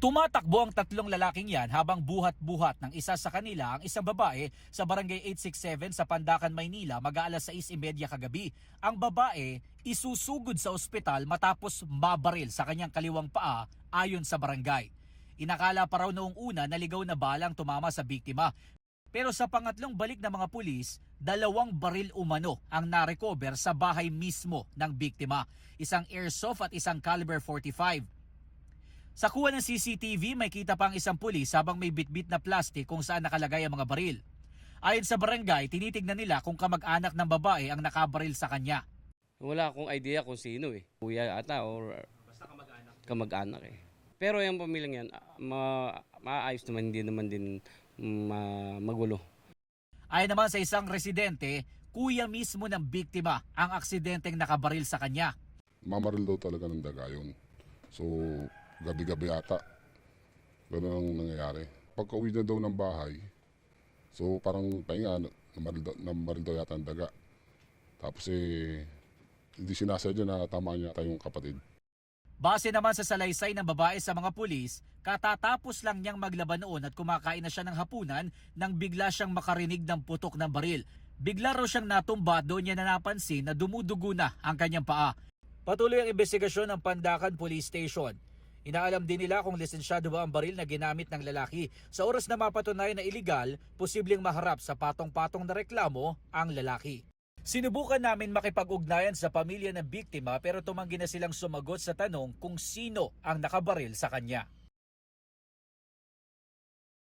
Tumatakbo ang tatlong lalaking yan habang buhat-buhat ng isa sa kanila ang isang babae sa barangay 867 sa Pandacan, Maynila mag-aalas 6:30 kagabi. Ang babae isusugod sa ospital matapos mabaril sa kanyang kaliwang paa ayon sa barangay. Inakala pa raw noong una na ligaw na balang tumama sa biktima. Pero sa pangatlong balik ng mga pulis, 2 baril umano ang narecover sa bahay mismo ng biktima. Isang airsoft at isang caliber 45. Sa kuha ng CCTV, may kita pa ang isang pulis habang may bitbit na plastic kung saan nakalagay ang mga baril. Ayon sa barangay, tinitignan nila kung kamag-anak ng babae ang nakabaril sa kanya. Wala akong idea kung sino eh. Kuya ata or kamag-anak eh. Pero yung pamilyang yan, maayos naman, hindi naman din magulo. Ayon naman sa isang residente, kuya mismo ng biktima ang aksidenteng nakabaril sa kanya. Mamaril daw talaga ng daga yun. So, gabi-gabi ata. Ganun ang nangyayari. Pagka uwi na daw ng bahay, so parang pahinga, namaril daw yata ang daga. Tapos hindi sinasadya na tamaan yata yung kapatid. Base naman sa salaysay ng babae sa mga pulis, katatapos lang niyang maglaban noon at kumakain na siya ng hapunan nang bigla siyang makarinig ng putok ng baril. Bigla raw siyang natumba, doon niya na napansin na dumudugo na ang kanyang paa. Patuloy ang investigasyon ng Pandacan Police Station. Inaalam din nila kung lisensyado ba ang baril na ginamit ng lalaki. Sa oras na mapatunayan na iligal, posibleng maharap sa patong-patong na reklamo ang lalaki. Sinubukan namin makipag-ugnayan sa pamilya ng biktima pero tumanggi na silang sumagot sa tanong kung sino ang nakabaril sa kanya.